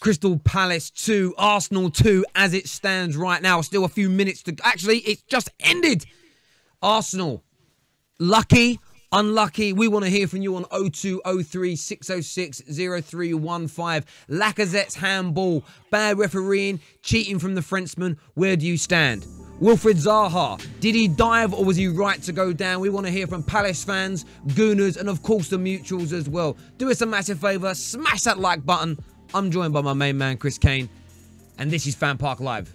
Crystal Palace 2, Arsenal 2 as it stands right now. Still a few minutes to... Actually, it's just ended. Arsenal, lucky, unlucky. We want to hear from you on 0203 606 0315. Lacazette's handball, bad refereeing, cheating from the Frenchman. Where do you stand? Wilfried Zaha, did he dive or was he right to go down? We want to hear from Palace fans, Gooners, and of course the Mutuals as well. Do us a massive favour, smash that like button. I'm joined by my main man, Chris Kane, and this is FanPark Live.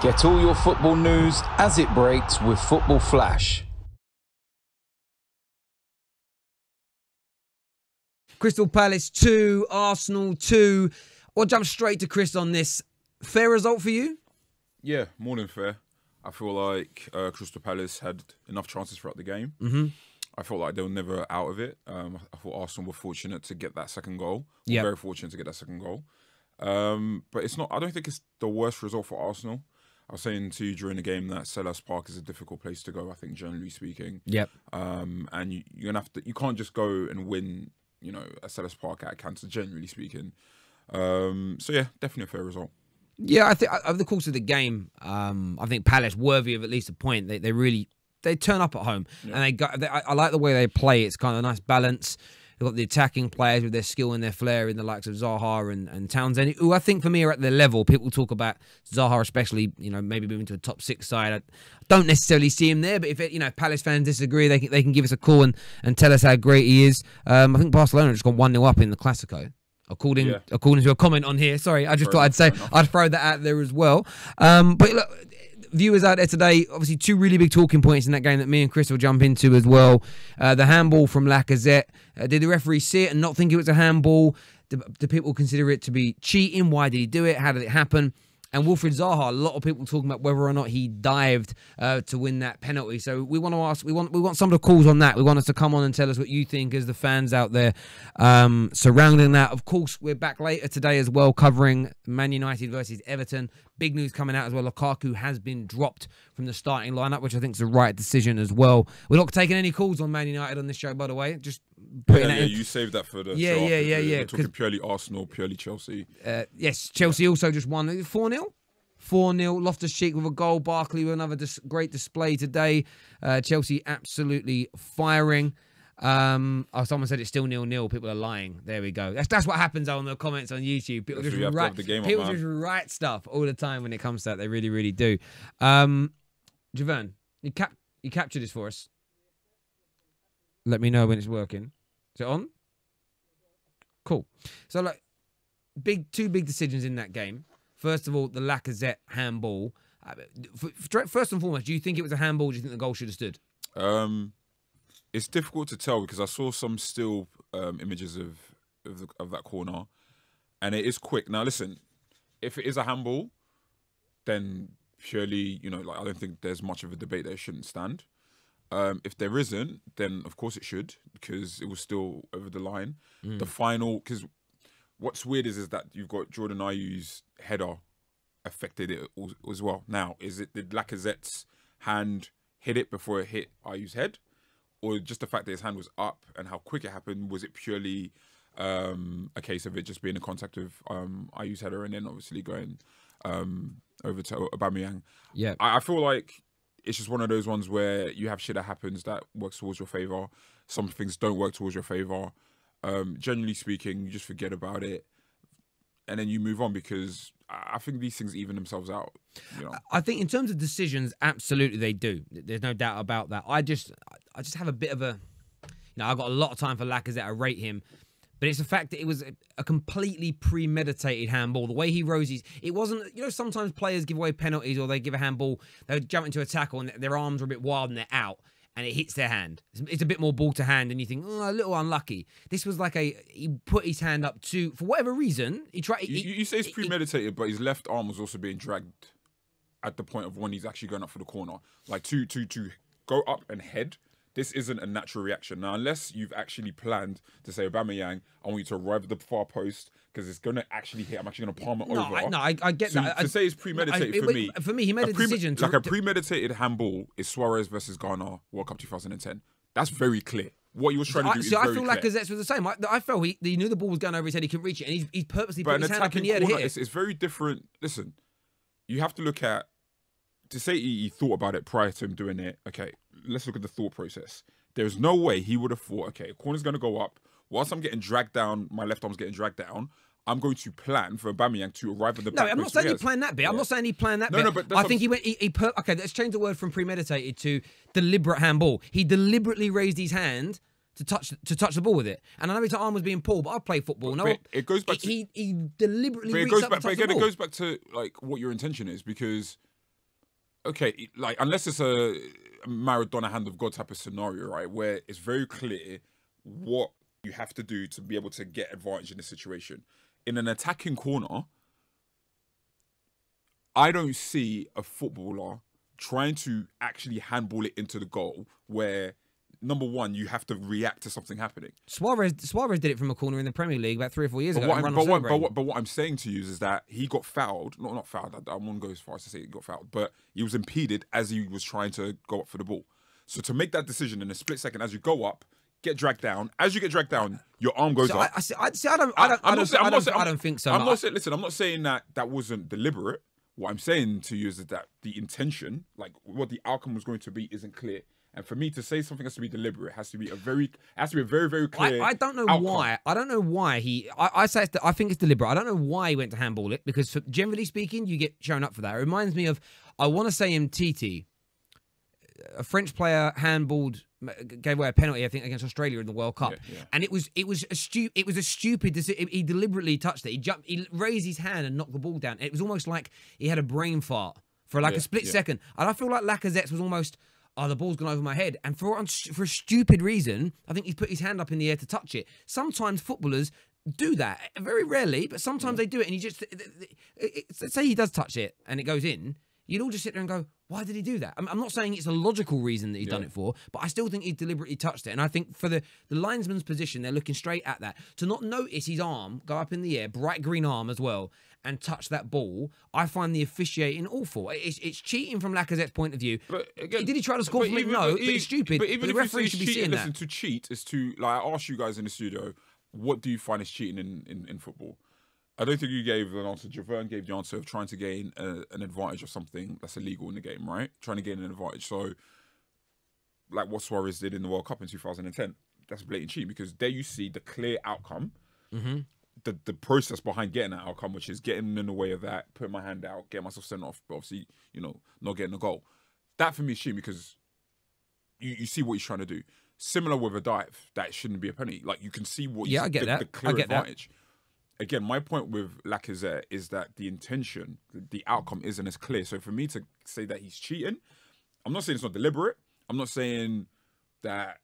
Get all your football news as it breaks with Football Flash. Crystal Palace 2, Arsenal 2. I'll jump straight to Chris on this. Fair result for you? Yeah, more than fair. I feel like Crystal Palace had enough chances throughout the game. I felt like they were never out of it. I thought Arsenal were fortunate to get that second goal. Yeah, very fortunate to get that second goal. But it's not. I don't think it's the worst result for Arsenal. I was saying to you during the game that Selhurst Park is a difficult place to go, I think, generally speaking. Yep. And you're gonna have to. You can't just go and win, you know, at Selhurst Park at Cancer, generally speaking. So yeah, definitely a fair result. Yeah, I think over the course of the game, I think Palace worthy of at least a point. They turn up at home, and I like the way they play. It's kind of a nice balance. They've got the attacking players with their skill and their flair in the likes of Zaha and Townsend, who I think for me are at their level. People talk about Zaha especially, you know, maybe moving to a top 6 side. I don't necessarily see him there, but if Palace fans disagree, they can give us a call and tell us how great he is. I think Barcelona just gone 1-0 up in the Clasico. According to a comment on here. Sorry, I just thought I'd throw that out there as well. But look, viewers out there today, obviously 2 really big talking points in that game that me and Chris will jump into as well. The handball from Lacazette. Did the referee see it and not think it was a handball? Do people consider it to be cheating? Why did he do it? How did it happen? And Wilfried Zaha, a lot of people talking about whether or not he dived to win that penalty. So we want to ask, we want some of the calls on that. We want us to come on and tell us what you think as the fans out there surrounding that. Of course, we're back later today as well, covering Man United versus Everton. Big news coming out as well. Lukaku has been dropped from the starting lineup, which I think is the right decision as well. We're not taking any calls on Man United on this show, by the way. Just putting that in. You saved that for the show. We're talking purely Arsenal, purely Chelsea. Yes, Chelsea also just won 4-0. 4-0. Loftus-Cheek with a goal. Barkley with another great display today. Chelsea absolutely firing. Someone said it's still 0-0. People are lying. There we go. That's what happens on the comments on YouTube. People just write stuff all the time when it comes to that. They really, really do. Javern, you capture this for us. Let me know when it's working. Is it on? Cool. So like, two big decisions in that game. First of all, the Lacazette handball. First and foremost, do you think it was a handball? Or do you think the goal should have stood? It's difficult to tell because I saw some still images of that corner, and it is quick. Now, listen, if it is a handball, then purely, you know, like I don't think there's much of a debate that it shouldn't stand. If there isn't, then of course it should because it was still over the line. The final, because what's weird is that you've got Jordan Ayew's header affected it as well. Now, did Lacazette's hand hit it before it hit Ayew's head? Or just the fact that his hand was up and how quick it happened, was it purely a case of it just being in contact with Ayew's header and then obviously going over to Aubameyang? Yeah, I feel like it's just one of those ones where you have shit that happens that works towards your favour. Some things don't work towards your favour. Generally speaking, you just forget about it and then you move on because I think these things even themselves out. You know? I think in terms of decisions, absolutely they do. There's no doubt about that. I just have a bit of a, I've got a lot of time for Lacazette. I rate him, but it's the fact that it was a completely premeditated handball. The way he rose it wasn't. You know, sometimes players give away penalties or they give a handball, they jump into a tackle and their arms are a bit wild and they're out. And it hits their hand. It's a bit more ball to hand, and you think, oh, a little unlucky. This was like he put his hand up for whatever reason, he tried. You say it's premeditated, but his left arm was also being dragged at the point of when he's actually going up for the corner. Like to go up and head, this isn't a natural reaction. Now, unless you've actually planned to say, Aubameyang, I want you to arrive at the far post because it's going to actually hit. I'm actually going to palm it over. I get that. To say it's premeditated for me. For me, he made a decision. A premeditated handball is Suarez versus Ghana, World Cup 2010. That's very clear. What he was trying to do is very clear. I feel Lacazette's was the same. I felt he knew the ball was going over his head. He couldn't reach it, and he's purposely put his hand up in the air to hit it. It's very different. Listen, you have to look at, to say he thought about it prior to him doing it, okay, let's look at the thought process. There's no way he would have thought, okay, corner's going to go up. Whilst I'm getting dragged down, my left arm's getting dragged down, I'm going to plan for Aubameyang to arrive at the back. No, I'm not saying he planned that bit. Yeah. I'm not saying he planned that bit. No, but I think he went. Okay, let's change the word from premeditated to deliberate handball. He deliberately raised his hand to touch the ball with it. And I know his arm was being pulled, but I've played football. No, it goes back. He deliberately reached up to touch the ball. But again, it goes back to like what your intention is, because okay, like unless it's a Maradona hand of God type of scenario, right, where it's very clear what you have to do to be able to get advantage in this situation. In an attacking corner, I don't see a footballer trying to actually handball it into the goal where, number one, you have to react to something happening. Suarez did it from a corner in the Premier League about 3 or 4 years ago. But what I'm saying to you is that he got fouled. Not fouled. I won't go as far as to say he got fouled, but he was impeded as he was trying to go up for the ball. So to make that decision in a split second, as you go up, get dragged down. As you get dragged down, your arm goes up. I don't think so. Listen, I'm not saying that wasn't deliberate. What I'm saying to you is that the intention, like what the outcome was going to be, isn't clear. And for me to say something has to be deliberate, has to be a very, very clear. I don't know why. I don't know why he. I think it's deliberate. I don't know why he went to handball it, because generally speaking, you get shown up for that. It reminds me of, I want to say Titi, a French player handballed, gave away a penalty, I think, against Australia in the World Cup, and it was a stupid decision. He deliberately touched it. He raised his hand and knocked the ball down. It was almost like he had a brain fart for like a split second, and I feel like Lacazette's was almost, oh, the ball's gone over my head, and for a stupid reason, I think he's put his hand up in the air to touch it. Sometimes footballers do that, very rarely, but sometimes they do it, and he just say he does touch it and it goes in. You'd all just sit there and go, why did he do that? I'm not saying it's a logical reason that he's done it for, but I still think he deliberately touched it. And I think for the linesman's position, they're looking straight at that. To not notice his arm go up in the air, bright green arm as well, and touch that ball, I find the officiating awful. It's cheating from Lacazette's point of view. But again, did he try to score from it? No, but it's stupid. But even the referee should be seeing that. Listen, to cheat is to, like, I asked you guys in the studio, what do you find is cheating in football? I don't think you gave an answer. Javerne gave the answer of trying to gain an advantage of something that's illegal in the game, right? Trying to gain an advantage. So, like what Suarez did in the World Cup in 2010, that's blatant cheating, because there you see the clear outcome, the process behind getting that outcome, which is getting in the way of that, putting my hand out, getting myself sent off, but obviously, not getting a goal. That for me is cheating, because you see what he's trying to do. Similar with a dive, that shouldn't be a penalty. Like, you can see what the clear advantage. Again, my point with Lacazette is that the intention, the outcome isn't as clear. So for me to say that he's cheating, I'm not saying it's not deliberate. I'm not saying that,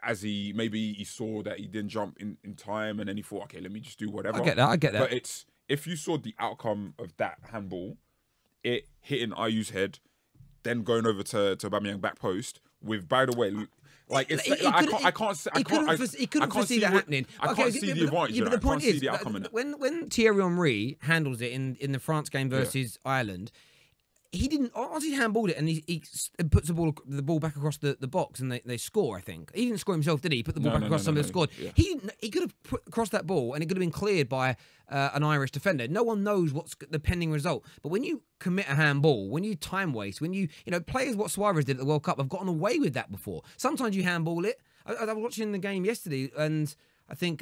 as he saw that he didn't jump in time and then he thought, okay, let me just do whatever. I get that. But it's, if you saw the outcome of that handball, it hitting Ayu's head, then going over to Aubameyang back post with, by the way, like, it's I can't see that happening. I can't see the advantage. But the point is, the outcome in it. When Thierry Henry handles it in the France game versus Ireland, he didn't. Once he handballed it and he puts the ball back across the box and they score. I think he didn't score himself, did he? He put the ball back across. Somebody scored. Yeah. He could have put across that ball and it could have been cleared by an Irish defender. No one knows what's the pending result. But when you commit a handball, when you time waste, when you players, what Suarez did at the World Cup, have gotten away with that before. Sometimes you handball it. I was watching the game yesterday and I think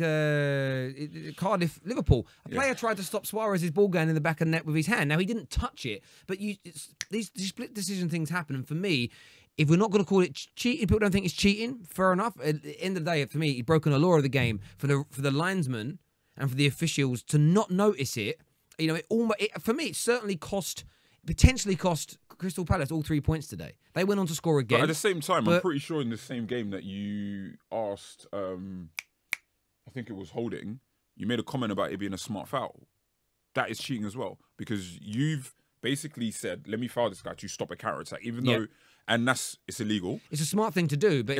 Cardiff, Liverpool. A player tried to stop Suarez's ball going in the back of the net with his hand. Now, he didn't touch it, but these split decision things happen. And for me, if we're not going to call it cheating, people don't think it's cheating, fair enough. At the end of the day, for me, he's broken a law of the game. For the linesman and for the officials to not notice it, for me, it certainly potentially cost Crystal Palace all 3 points today. They went on to score again. But at the same time, I'm pretty sure in the same game that you asked... I think it was Holding, you made a comment about it being a smart foul. That is cheating as well, because you've basically said, let me foul this guy to stop a counter-attack, even though and it's illegal. It's a smart thing to do, but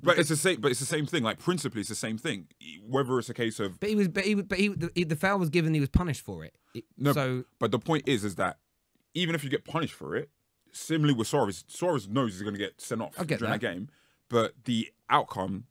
But it's the same. But it's the same thing. Like principally, it's the same thing. Whether it's a case of. The foul was given. He was punished for it. But the point is that even if you get punished for it, similarly with Suarez knows he's going to get sent off during that game, but the outcome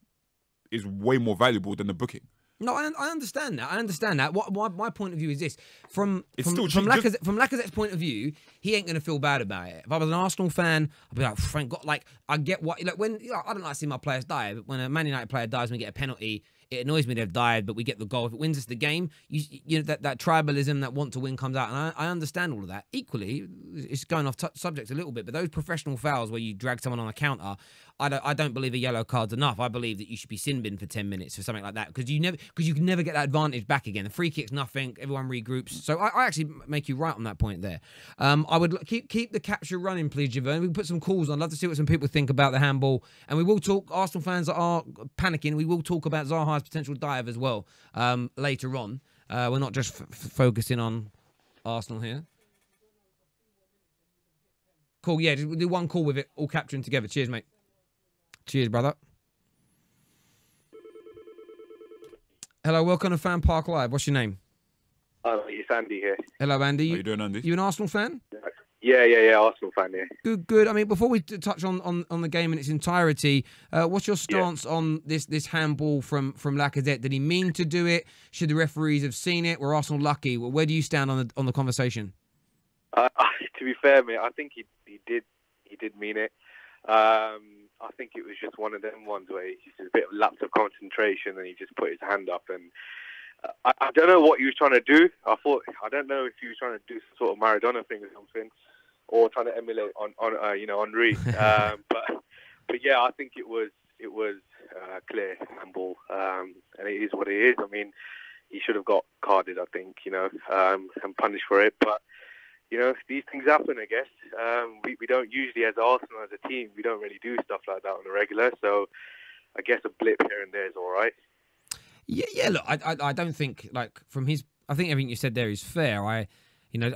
is way more valuable than the booking. No, I understand that. I understand that. My point of view is this: from Lacazette's point of view, he ain't gonna feel bad about it. If I was an Arsenal fan, I'd be like, thank God. Like, I get what. Like when I don't like seeing my players die, but when a Man United player dies, when we get a penalty, it annoys me they've died, but we get the goal. If it wins us the game, you know that tribalism, that want to win comes out, and I understand all of that. Equally, it's going off subject a little bit, but those professional fouls where you drag someone on a counter, I don't believe a yellow card's enough. I believe that you should be sin bin for 10 minutes or something like that because you can never get that advantage back again. The free kick's nothing. Everyone regroups. So I actually make you right on that point there. I would keep the capture running, please, Javon. We can put some calls on. I'd love to see what some people think about the handball, and we will talk. Arsenal fans that are panicking, we will talk about Zaha's potential dive as well later on. We're not just focusing on Arsenal here. Cool, yeah, just do one call with it, all capturing together. Cheers, mate. Cheers, brother. Hello, welcome to FanPark Live. What's your name? It's Andy here. Hello, Andy. How you doing, Andy? You an Arsenal fan? Yeah, Arsenal fan, yeah. Good. I mean, before we touch on the game in its entirety, what's your stance on this handball from Lacazette? Did he mean to do it? Should the referees have seen it? Were Arsenal lucky? Well, where do you stand on the conversation? To be fair, mate, I think he did mean it. I think it was just one of them ones where he's just a bit of lapse of concentration and he just put his hand up and I don't know what he was trying to do. I don't know if he was trying to do some sort of Maradona thing or something, or trying to emulate on Henry. But yeah, I think it was clear handball, and it is what it is. I mean, he should have got carded, I think, and punished for it. But these things happen, I guess. We don't usually, as Arsenal, as a team, we don't really do stuff like that on a regular. So I guess a blip here and there is all right. Yeah. Look, I don't think I think everything you said there is fair. I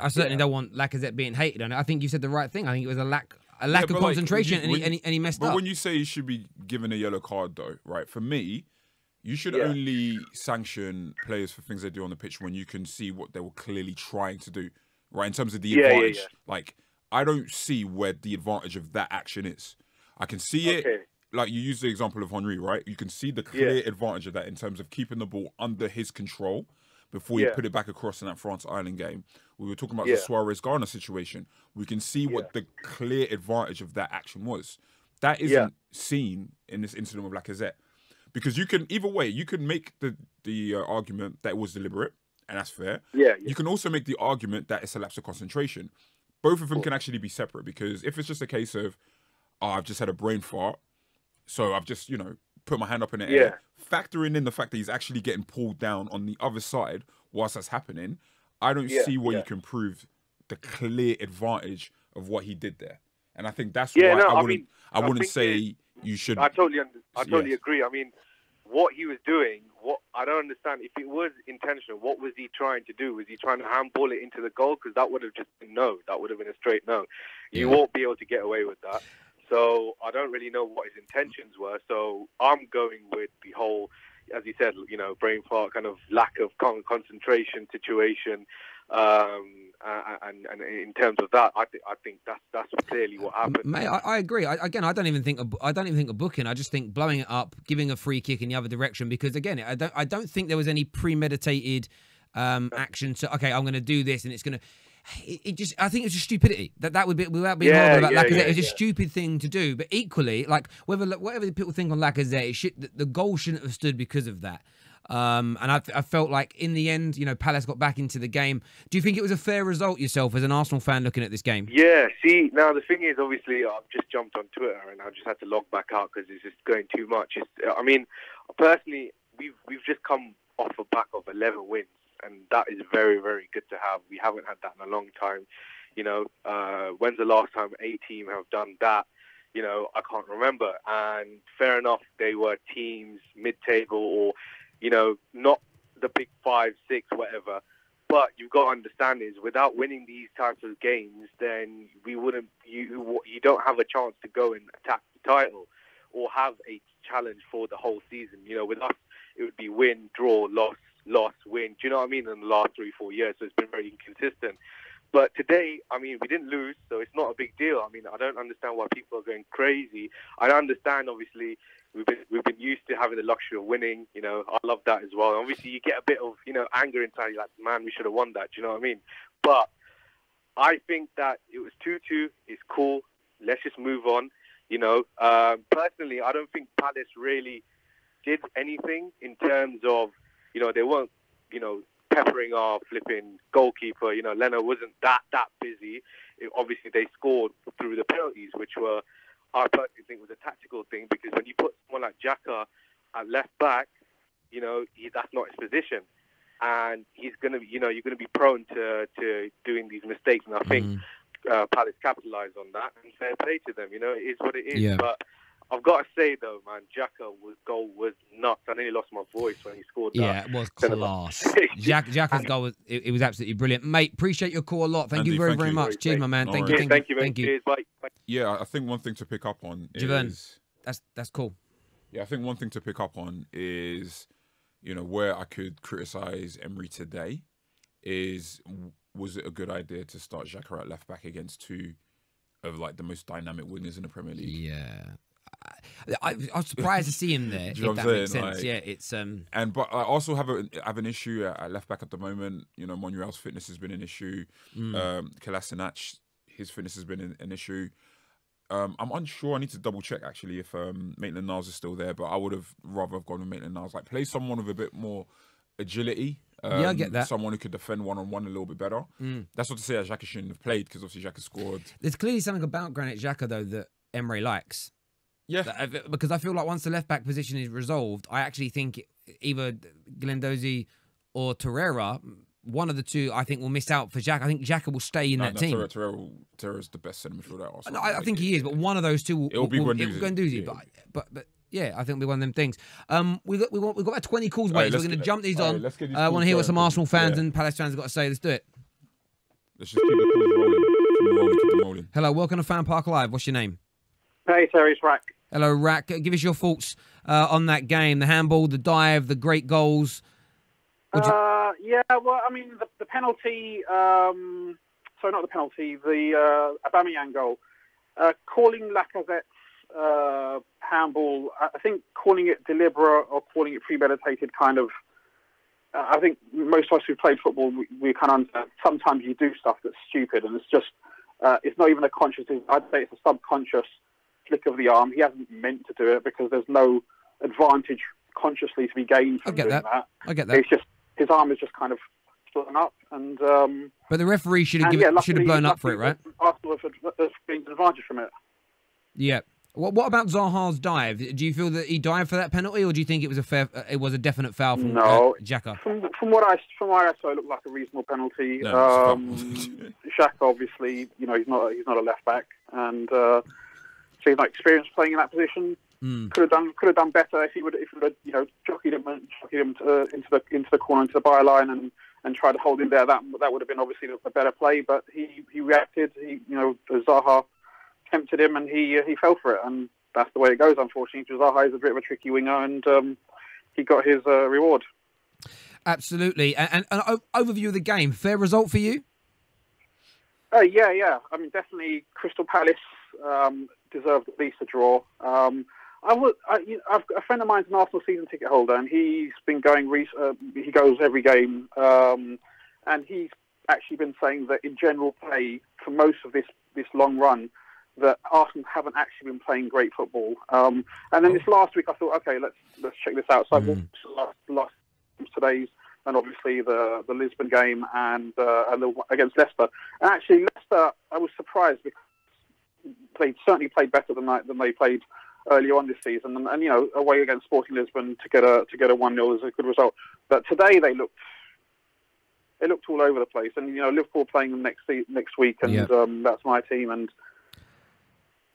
certainly don't want Lacazette being hated on it. I think you said the right thing. I think it was a lack of concentration, and he messed up. But when you say he should be given a yellow card, though, right? For me, you should only sanction players for things they do on the pitch when you can see what they were clearly trying to do, right? In terms of the advantage, like I don't see where the advantage of that action is. I can see it. Like you use the example of Henry, right? You can see the clear advantage of that in terms of keeping the ball under his control before you put it back across in that France Ireland game. We were talking about the Suarez-Garner situation. We can see what the clear advantage of that action was. That isn't seen in this incident with Lacazette. Because you can, either way, you can make the argument that it was deliberate, and that's fair. You can also make the argument that it's a lapse of concentration. Both of them can actually be separate, because if it's just a case of, I've just had a brain fart, so I've just, put my hand up in the air, factoring in the fact that he's actually getting pulled down on the other side whilst that's happening, I don't see where you can prove the clear advantage of what he did there. And I think that's why I wouldn't say you should. I totally agree. I mean, what he was doing, I don't understand. If it was intentional, what was he trying to do? Was he trying to handball it into the goal? Because that would have just been no. That would have been a straight no. You won't be able to get away with that. So I don't really know what his intentions were. So I'm going with the whole, as you said, brain fart, kind of lack of concentration situation. And in terms of that, I think that's clearly what happened. Mate, I agree. I don't even think a booking. I just think blowing it up, giving a free kick in the other direction. Because again, I don't think there was any premeditated action. So okay, I'm going to do this, and it's going to. I think it's just stupidity. That would be, without being horrible about Lacazette, it's a stupid thing to do. But equally, like whatever people think on Lacazette, the goal shouldn't have stood because of that. And I felt like in the end, Palace got back into the game. Do you think it was a fair result yourself as an Arsenal fan looking at this game? Yeah. See, now the thing is, obviously, I've just jumped on Twitter and I just had to log back out because it's just going too much. I mean, personally, we've just come off the back of 11 wins. And that is very, very good to have. We haven't had that in a long time. When's the last time a team have done that? I can't remember. And fair enough, they were teams mid-table or, not the big 5, 6, whatever. But you've got to understand is without winning these types of games, then we wouldn't. You don't have a chance to go and attack the title or have a challenge for the whole season. You know, with us, it would be win, draw, loss, win. Do you know what I mean? In the last 3-4 years, so it's been very inconsistent. But today, I mean, we didn't lose, so it's not a big deal. I mean, I don't understand why people are going crazy. I understand, obviously, we've been used to having the luxury of winning. You know, I love that as well. Obviously, you get a bit of, you know, anger inside you, like, man, we should have won that. Do you know what I mean? But I think that it was 2-2. It's cool. Let's just move on. You know, personally, I don't think Palace really did anything in terms of, you know, they weren't, you know, peppering our flipping goalkeeper. You know, Leno wasn't that busy. Obviously, they scored through the penalties, which were, I personally think, was a tactical thing, because when you put someone like Xhaka at left back, you know, that's not his position, and he's gonna, you know, you're gonna be prone to doing these mistakes. And I think Palace capitalised on that, and fair play to them. You know, it is what it is. Yeah. But I've got to say, though, man, Xhaka's goal was nuts. I nearly lost my voice when he scored that. Yeah, it was class. Xhaka's goal was it was absolutely brilliant, mate. Appreciate your call a lot. Thank Andy, you very thank very you. much. Cheers, my man. No Thank worries. you. Thank you, mate. Thank you. Cheers, bye. Yeah, I think one thing to pick up on Javon, is... that's cool. Yeah, I think one thing to pick up on is, you know, where I could criticise Emery today is, was it a good idea to start Xhaka at left back against two of, like, the most dynamic wingers in the Premier League? Yeah. I was surprised to see him there. Do you know if what that I'm makes saying? sense. Like, yeah, it's but I also have an issue at left back at the moment. You know, Monreal's fitness has been an issue. Kolasinac, his fitness has been an issue. I'm unsure. I need to double check actually if Maitland-Niles is still there. But I would have rather have gone with Maitland-Niles. Like, play someone with a bit more agility. Yeah, I get that. Someone who could defend one-on-one a little bit better. That's not to say that Xhaka shouldn't have played, because obviously Xhaka scored. There's clearly something about Granit Xhaka though that Emery likes. Yeah, because I feel like once the left back position is resolved, I actually think either Guendouzi or Torreira, one of the two, I think will miss out for Xhaka. I think Xhaka will stay in that team. Torreira's the best centre midfielder at Arsenal. No, I think he is, but one of those two It'll be Guendouzi. Yeah. But yeah, I think it'll be one of them things. We've got about 20 calls waiting, so we're going to jump these on. I want to hear what some Arsenal fans and Palace fans have got to say. Let's do it. Let's just keep the calls rolling. Keep them rolling. Hello, welcome to FanPark Live. What's your name? Hey, Terry, it's Rack. Hello, Rack. Give us your thoughts on that game, the handball, the dive, the great goals. Yeah, well, I mean, the penalty, sorry, not the penalty, the Aubameyang goal. Calling Lacazette's handball, I think calling it deliberate or calling it premeditated kind of, I think most of us who played football, we kind of understand sometimes you do stuff that's stupid, and it's just, it's not even a conscious, I'd say it's a subconscious flick of the arm. He hasn't meant to do it because there's no advantage consciously to be gained from doing that. I get that. It's just, his arm is just kind of blown up, and but the referee should have blown up for it, right? Arsenal have gained an advantage from it. Yeah. What about Zaha's dive? Do you feel that he dived for that penalty, or do you think it was a definite foul from Xhaka? From what I saw, it looked like a reasonable penalty. No, Xhaka, obviously, you know, he's not a left back, and so he's not experienced playing in that position. Could have done better if he would have, you know, jockeyed him into the corner, into the byline, and tried to hold him there. That would have been obviously a better play. But he reacted. Zaha tempted him, and he fell for it, and that's the way it goes. Unfortunately, Zaha is a bit of a tricky winger, and he got his reward. Absolutely. And an overview of the game. Fair result for you? Yeah. I mean, definitely Crystal Palace deserved at least a draw. I've got a friend of mine's an Arsenal season ticket holder, and he's been going. He goes every game, and he's actually been saying that in general play for most of this long run, that Arsenal haven't actually been playing great football. And then this last week, I thought, okay, let's check this out. So I watched last today's, and obviously the Lisbon game and against Leicester. And actually, Leicester, I was surprised because they certainly played better than they played earlier on this season, and you know, away against Sporting Lisbon to get a 1-0 is a good result. But today they looked all over the place, and you know, Liverpool playing them next week, and that's my team. And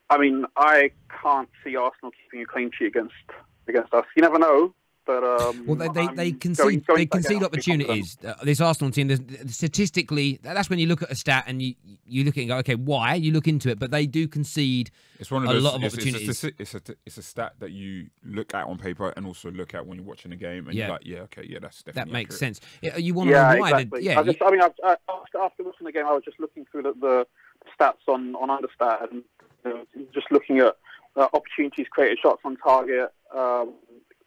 I mean, I can't see Arsenal keeping a clean sheet against us. You never know, But well, they I'm concede going they back concede down to be opportunities. This Arsenal team, statistically, that's when you look at a stat and you look at it and go, okay, why? You look into it, but they do concede It's one of a those. lot of It's opportunities. a stat that you look at on paper and also look at when you're watching a game, and you're like, yeah, okay, yeah, that's definitely That makes accurate. sense. You want to know why? Exactly. After watching the game, I was just looking through the stats on Understat and just looking at opportunities created, shots on target.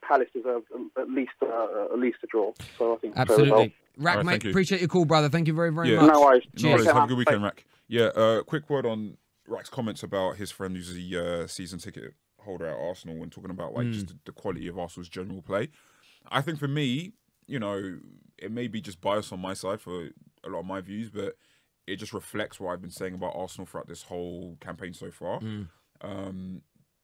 Palace deserve at least a draw. So I think absolutely. Rack, All right, mate, appreciate your call, brother. Thank you very, very Yeah. much. No worries. No worries. Cheers. Have a good weekend, Rack. Yeah, quick word on Rack's comments about his friend who's the season ticket holder at Arsenal and talking about just the quality of Arsenal's general play. I think for me, it may be just bias on my side for a lot of my views, but it just reflects what I've been saying about Arsenal throughout this whole campaign so far.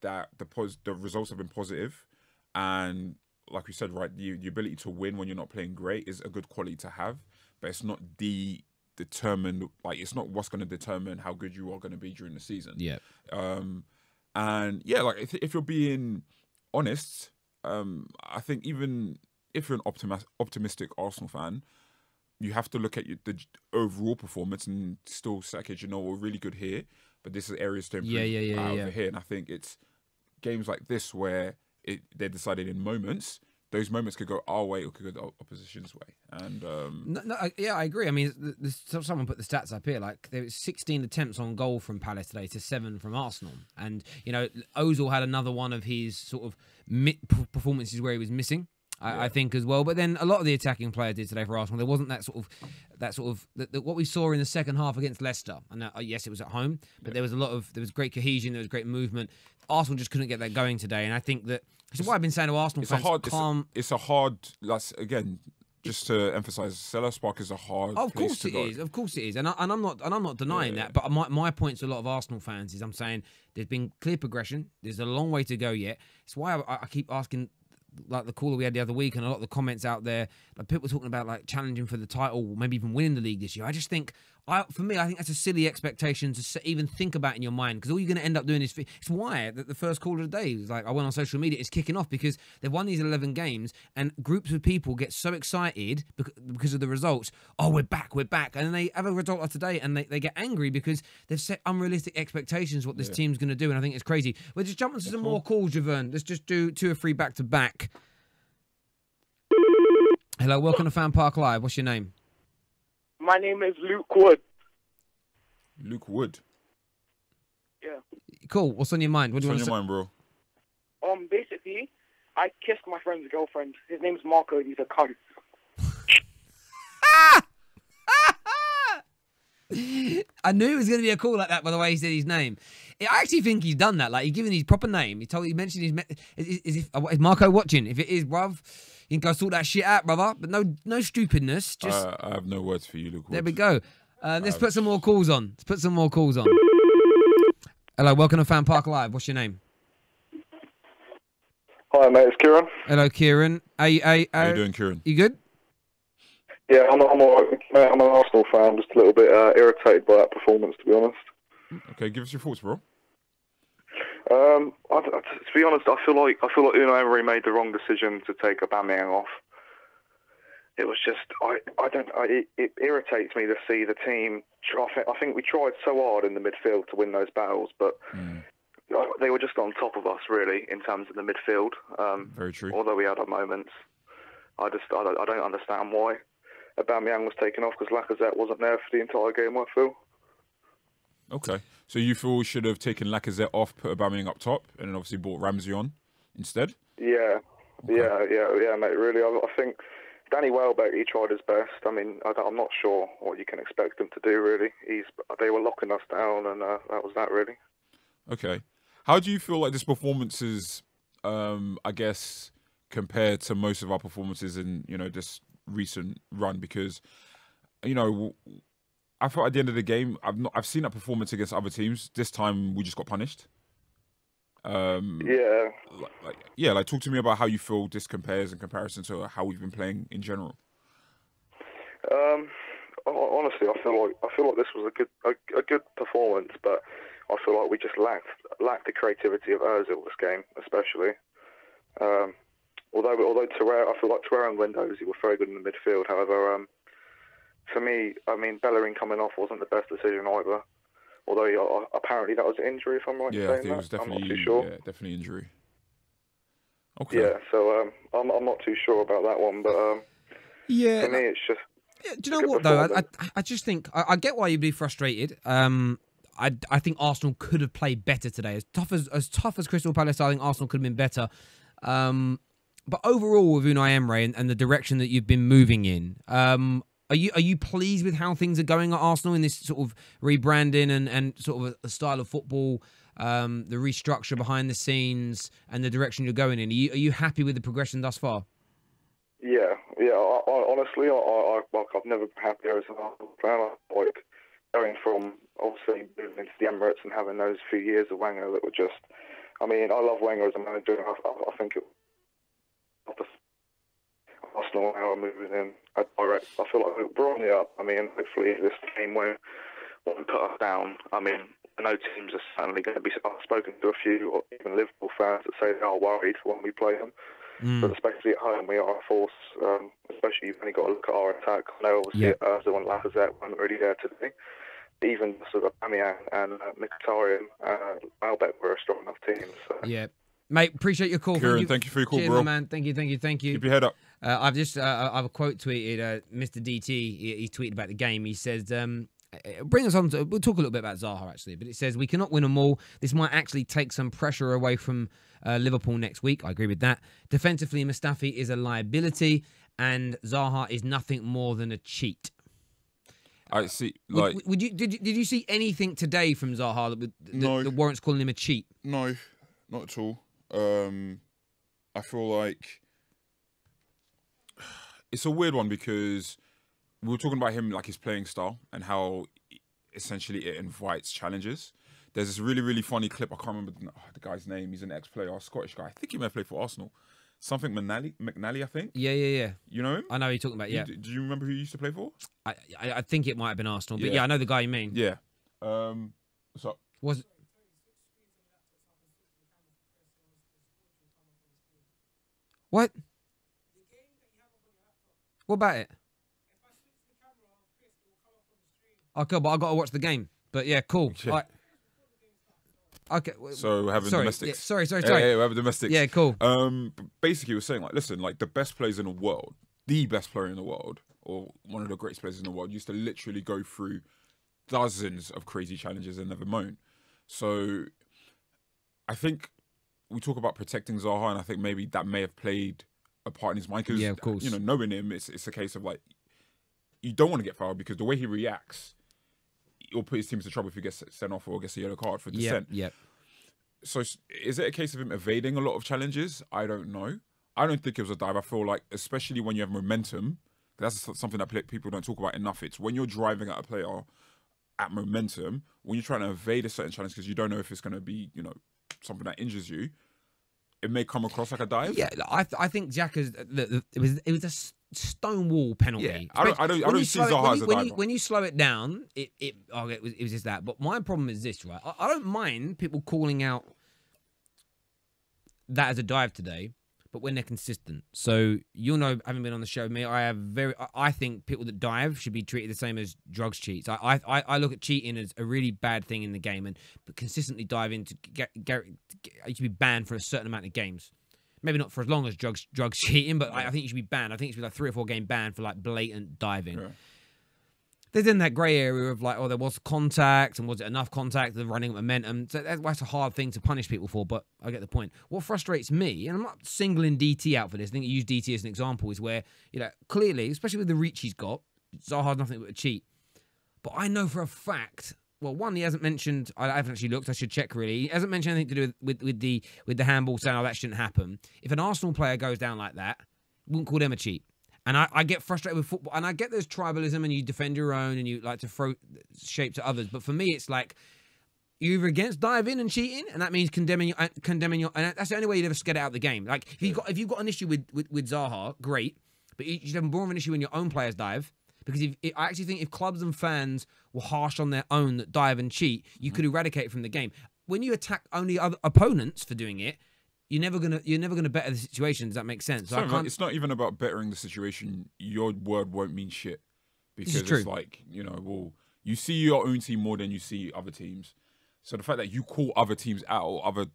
That the results have been positive, and like we said, right, the ability to win when you're not playing great is a good quality to have, but it's not it's not what's going to determine how good you are going to be during the season. Yeah. And yeah, like if you're being honest, I think even if you're an optimistic Arsenal fan, you have to look at the overall performance and still say, okay, we're really good here, but this is areas to improve over here. And I think it's games like this where they're decided in moments. Those moments could go our way or could go the opposition's way. And I agree. I mean, someone put the stats up here. Like there was 16 attempts on goal from Palace today to 7 from Arsenal, and Ozil had another one of his sort of performances where he was missing. I think as well, but then a lot of the attacking players did today for Arsenal. There wasn't that sort of what we saw in the second half against Leicester. And yes, it was at home, but there was great cohesion, there was great movement. Arsenal just couldn't get that going today, and I think that it's what I've been saying to Arsenal fans. It's a hard. Again, just to emphasise, Selhurst Park is a hard. Of course it is. Of course it is, and I'm not denying that. But my point to a lot of Arsenal fans is I'm saying there's been clear progression. There's a long way to go yet. It's why I keep asking. Like the caller we had the other week and a lot of the comments out there, like people talking about like challenging for the title, maybe even winning the league this year. I just think, I think that's a silly expectation to even think about in your mind, because all you're going to end up doing is, it's why the first caller of the day was like, I went on social media, it's kicking off because they've won these 11 games and groups of people get so excited because of the results. Oh, we're back. And then they have a result of today and they get angry because they've set unrealistic expectations what this team's going to do, and I think it's crazy. We'll just jump into some more calls, Javern. Let's just do 2 or 3 back to back. Hello, welcome to FanPark Live. What's your name? My name is Luke Wood. Luke Wood. Yeah. Cool. What's on your mind? What do you want to say? What's on your mind, bro? Basically, I kissed my friend's girlfriend. His name's Marco, and he's a cunt. I knew it was going to be a call like that by the way he said his name. I actually think he's done that. Like, he's given his proper name. He mentioned is Marco watching? If it is, bruv, you can go sort that shit out, brother. But no stupidness. Just I have no words for you, Luke. There we go. Let's put some more calls on. Hello, welcome to FanPark Live. What's your name? Hi, mate. It's Kieran. Hello, Kieran. How you doing, Kieran? You good? Yeah, I'm all right, mate. I'm an Arsenal fan. I'm just a little bit irritated by that performance, to be honest. Okay, give us your thoughts, bro. To be honest, I feel like Unai Emery made the wrong decision to take Aubameyang off. It was just, it irritates me to see the team. I think we tried so hard in the midfield to win those battles, but they were just on top of us, really, in terms of the midfield. Very true. Although we had our moments, I don't understand why Aubameyang was taken off, because Lacazette wasn't there for the entire game, I feel. Okay, so you feel we should have taken Lacazette off, put Aubameyang up top, and then obviously brought Ramsey on instead? Yeah, okay. yeah, mate, really. I think Danny Welbeck, he tried his best. I mean, I'm not sure what you can expect him to do, really. They were locking us down, and that was that, really. Okay. How do you feel like this performance is, I guess, compared to most of our performances in, this recent run? Because, I thought at the end of the game, I've seen that performance against other teams. This time we just got punished. Talk to me about how you feel this compares in comparison to how we've been playing in general. Honestly, I feel like this was a good performance, but I feel like we just lacked the creativity of Ozil this game, especially. Although Although Torreira, I feel like Torreira and Guendouzi were very good in the midfield. However, for me, I mean, Bellerin coming off wasn't the best decision either. Although apparently that was an injury, if I'm right in Yeah, I saying think it was that. I'm definitely, not too sure. yeah, definitely injury. Okay. Yeah, so I'm not too sure about that one, but Yeah. for me, it's just. Yeah, do you know what though? I just think I get why you'd be frustrated. I think Arsenal could have played better today. As tough as Crystal Palace, I think Arsenal could have been better. But overall, with Unai Emery and the direction that you've been moving in, are you pleased with how things are going at Arsenal in this sort of rebranding and sort of a style of football, the restructure behind the scenes, and the direction you're going in? Are you happy with the progression thus far? Yeah. Honestly, I've never been happier as an Arsenal fan. Like going from obviously moving into the Emirates and having those few years of Wenger that were just. I mean, I love Wenger as a manager. I think Arsenal now are moving in a direct. I feel like we're on the up. I mean, hopefully this game won't put us down. I mean, I know teams are certainly going to be. I've spoken to a few, or even Liverpool fans, that say they are worried for when we play them. But especially at home, we are a force. Especially you've only got to look at our attack. I know obviously Ozil and Lacazette weren't really there today. Even sort of Aubameyang and Mkhitaryan, Malbec were a strong enough team. So. Yeah. Mate, appreciate your call. Kieran, thank you for your call, cheers, bro. Man. Thank you. Keep your head up. I've a quote tweeted, Mr. DT, he tweeted about the game. He says, bring us on to, we'll talk a little bit about Zaha actually, but it says, we cannot win them all. This might actually take some pressure away from Liverpool next week. I agree with that. Defensively, Mustafi is a liability and Zaha is nothing more than a cheat. I see. Like, did you see anything today from Zaha that warrants calling him a cheat? No, not at all. I feel like it's a weird one because we were talking about him, like his playing style and how essentially it invites challenges. There's this really, really funny clip. I can't remember the guy's name. He's an ex-player, a Scottish guy. I think he may have played for Arsenal. Something McNally, I think. Yeah. You know him? I know who you're talking about, yeah. Do you remember who he used to play for? I think it might have been Arsenal, but yeah, I know the guy you mean. Yeah. So Was what? What about it? Okay, but I got to watch the game. But yeah, cool. Yeah. Right. Okay. So we're having domestics. Yeah, sorry. Yeah, we're having domestics. Yeah, cool. Basically, we're saying like, listen, like the best players in the world, the best player in the world, or one of the greatest players in the world, used to literally go through dozens of crazy challenges and never moan. So I think we talk about protecting Zaha, and I think maybe that may have played a part in his mind because, of course, you know, knowing him, it's a case of like you don't want to get fouled because the way he reacts, he'll put his team into trouble if he gets sent off or gets a yellow card for dissent. Yeah. So is it a case of him evading a lot of challenges? I don't know. I don't think it was a dive. I feel like, especially when you have momentum, that's something that people don't talk about enough. It's when you're driving at a player at momentum, when you're trying to evade a certain challenge because you don't know if it's going to be, you know, something that injures you, it may come across like a dive. Yeah, I think Xhaka's it was a stonewall penalty. Yeah, I don't see Zaha as a diver. When you slow it down, it was just that. But my problem is this, right? I don't mind people calling out that as a dive today, but when they're consistent. So you'll know, having been on the show with me, I think people that dive should be treated the same as drugs cheats. I look at cheating as a really bad thing in the game, but consistently diving you should be banned for a certain amount of games. Maybe not for as long as drugs cheating, but I think you should be banned. I think it should be like 3 or 4 game ban for like blatant diving. Yeah. There's then that grey area of like, there was contact, and was it enough contact, the running momentum. So that's a hard thing to punish people for, but I get the point. What frustrates me, and I'm not singling DT out for this, I think you use DT as an example, is where, you know, clearly, especially with the reach he's got, Zaha's nothing but a cheat. But I know for a fact, well, one, he hasn't mentioned, I haven't actually looked, I should check really, he hasn't mentioned anything to do with the handball saying, that shouldn't happen. If an Arsenal player goes down like that, wouldn't call them a cheat. And I get frustrated with football. And I get there's tribalism and you defend your own and you like to throw shape to others. But for me, it's like you're either against diving and cheating, and that means condemning your. And that's the only way you'd ever get it out of the game. Like if you've got an issue with Zaha, great. But you should have more of an issue when your own players dive. Because I actually think if clubs and fans were harsh on their own that dive and cheat, you could eradicate it from the game. When you attack only other opponents for doing it, you're never gonna better the situation. Does that make sense? So it's not even about bettering the situation. Your word won't mean shit because it's like, well, you see your own team more than you see other teams. So the fact that you call other teams out or other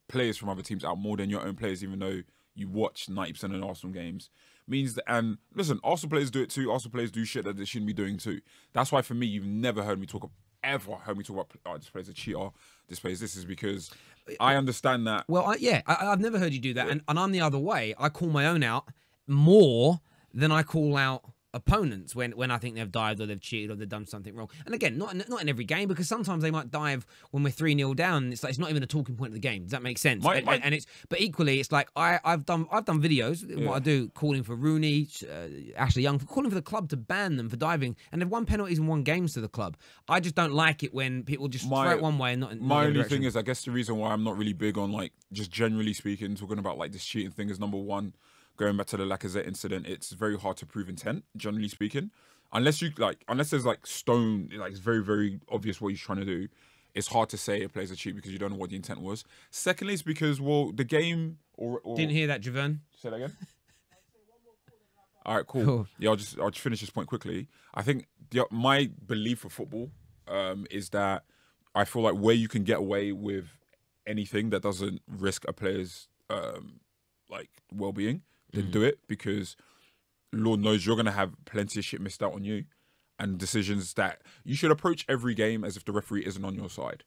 players from other teams out more than your own players, even though you watch 90% of Arsenal games, means that, and listen, Arsenal players do it too. Arsenal players do shit that they shouldn't be doing too. That's why for me, you've never heard me talk about this player's a cheater, this is because I understand that. Well, I've never heard you do that, and I'm the other way. I call my own out more than I call out opponents when I think they've dived or they've cheated or they've done something wrong. And again, not in every game, because sometimes they might dive when we're 3-0 down. And it's like it's not even a talking point of the game. Does that make sense? But equally, it's like I've done videos. What I do, calling for Rooney, Ashley Young, calling for the club to ban them for diving, and they've won penalties and won games to the club. I just don't like it when people just throw it one way and not. My only thing is, I guess the reason why I'm not really big on, like, just generally speaking, talking about like this cheating thing is, number one, going back to the Lacazette incident, it's very hard to prove intent, generally speaking. Unless there's like stone, like it's very, very obvious what he's trying to do. It's hard to say a player's a cheat because you don't know what the intent was. Secondly, it's because, well, the game or didn't hear that, Javern. Say that again. All right, cool. Yeah, I'll just finish this point quickly. I think my belief for football is that I feel like where you can get away with anything that doesn't risk a player's like well-being, then do it, because Lord knows you're going to have plenty of shit missed out on you and decisions that you should approach every game as if the referee isn't on your side.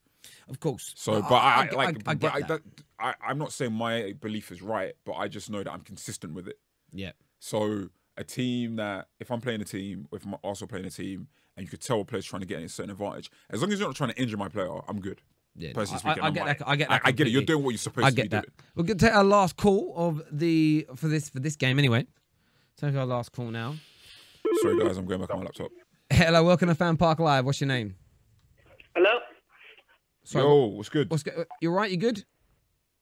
Of course. So, I'm not saying my belief is right, but I just know that I'm consistent with it. Yeah. So a team that, if I'm playing a team, if I'm also playing a team, and you could tell a player's trying to get a certain advantage, as long as you're not trying to injure my player, I'm good. Yeah, I get that. I get it. You're doing what you're supposed to be doing. We're going to take our last call for this game anyway. Take our last call now. Sorry guys, I'm going back on my laptop. Hello, welcome to FanPark Live. What's your name? Hello. Sorry, yo, what's good? You all right? You good?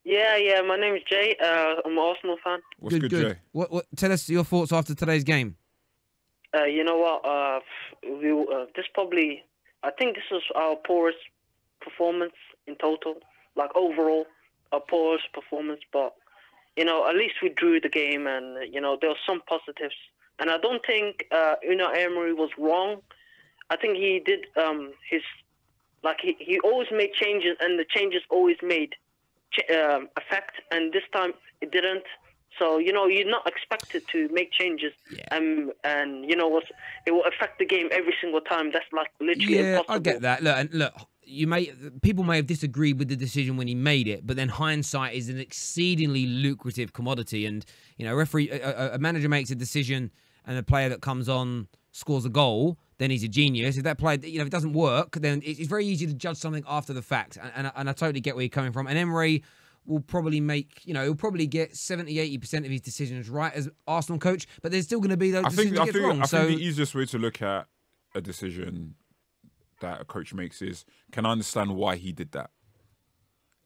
Yeah. My name is Jay. I'm an Arsenal fan. What's good, Jay? What? Tell us your thoughts after today's game. You know what? I think this is our poorest performance in total, like overall our poorest performance, but at least we drew the game, and there were some positives, and I don't think Unai Emery was wrong. I think he did he always made changes, and the changes always made effect, and this time it didn't. So you're not expected to make changes, and it will affect the game every single time. That's like literally impossible. I get that. Look, people may have disagreed with the decision when he made it, but then hindsight is an exceedingly lucrative commodity. And a manager makes a decision, and a player that comes on scores a goal, then he's a genius. If that player, if it doesn't work, then it's very easy to judge something after the fact. And I totally get where you're coming from. And Emery will probably he'll probably get 70-80% of his decisions right as Arsenal coach, but there's still going to be those decisions he gets wrong. I think the easiest way to look at a decision that a coach makes is, can I understand why he did that?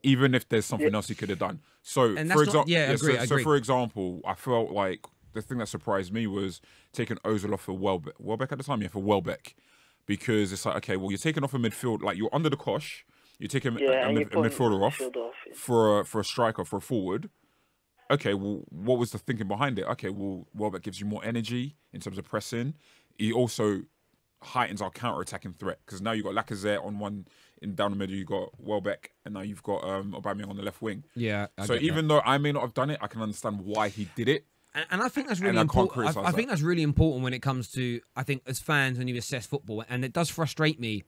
Even if there's something else he could have done. So, for example, so for example, I felt like the thing that surprised me was taking Ozil off for Welbeck at the time, for Welbeck, because it's like, okay, well, you're taking off a midfield, like you're under the cosh. You're taking a midfielder off for a striker, for a forward. Okay, well, what was the thinking behind it? Okay, well, Welbeck gives you more energy in terms of pressing. He also heightens our counter-attacking threat, because now you've got Lacazette on one down the middle, you've got Welbeck, and now you've got Aubameyang on the left wing. Yeah. So even though I may not have done it, I can understand why he did it. And I think that's really important. I think that's really important when it comes to, I think, as fans, when you assess football, and it does frustrate me.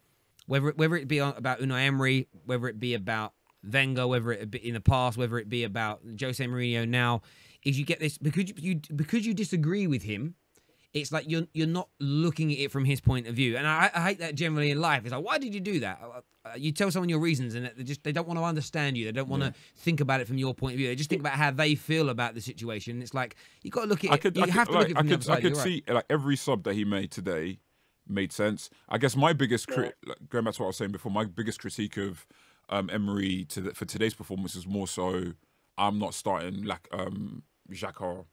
Whether it be about Unai Emery, whether it be about Wenger, whether it be in the past, whether it be about Jose Mourinho now, is you get this because you disagree with him. It's like you're not looking at it from his point of view, and I hate that generally in life. It's like, why did you do that? You tell someone your reasons, and they don't want to understand you. They don't want to think about it from your point of view. They just think about how they feel about the situation. It's like you got to look at it. You have to look at it from the other side. I could see like every sub that he made today made sense. I guess my biggest going back to what I was saying before, my biggest critique of Emery for today's performance is more so I'm not starting like Xhaka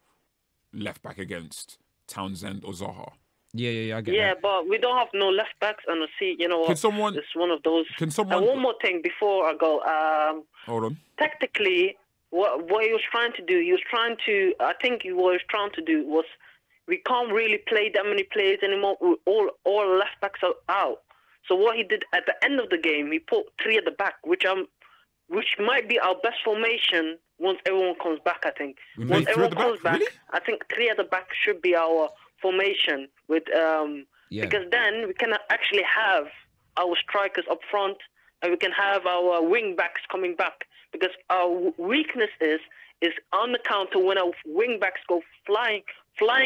left back against Townsend or Zaha. Yeah, I get that. Yeah, but we don't have no left backs, and it's one of those. Can someone? And one more thing before I go. Hold on. Technically, what he was trying to do, I think what he was trying to do was, we can't really play that many players anymore. All left backs are out. So what he did at the end of the game, he put 3 at the back, which might be our best formation once everyone comes back. I think once everyone comes back, really? I think 3 at the back should be our formation with because then we can actually have our strikers up front and we can have our wing backs coming back, because our weakness is on the counter when our wing backs go flying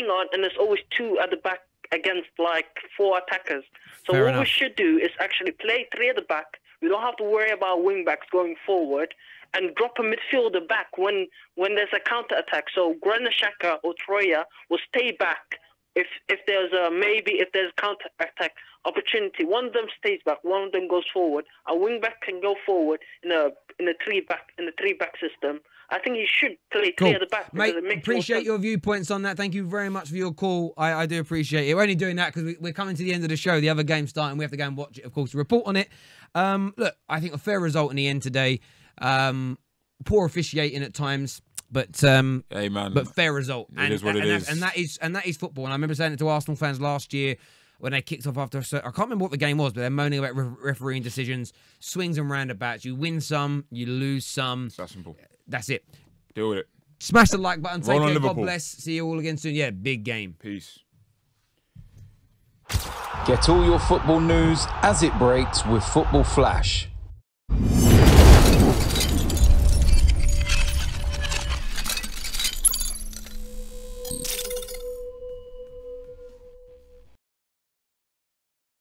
on, and there's always 2 at the back against like 4 attackers. So Fair what enough. we should do is actually play 3 at the back. We don't have to worry about wing backs going forward, and drop a midfielder back when there's a counter attack. So Granit Xhaka or Troya will stay back if there's a counter attack opportunity. One of them stays back, one of them goes forward. A wing back can go forward in a 3-back system. I think you should play 3 at the back. Mate, appreciate your viewpoints on that. Thank you very much for your call. I do appreciate it. We're only doing that because we're coming to the end of the show. The other game's starting. We have to go and watch it, of course, to report on it. Look, I think a fair result in the end today. Poor officiating at times, but hey man, but fair result. It is what it is. And that is football. And I remember saying it to Arsenal fans last year when they kicked off after I can't remember what the game was, but they're moaning about refereeing decisions, swings and roundabouts. You win some, you lose some. It's that simple. That's it. Deal with it. Smash the like button. Take Roll on care. God Liverpool. bless. See you all again soon. Yeah, big game. Peace. Get all your football news as it breaks with Football Flash.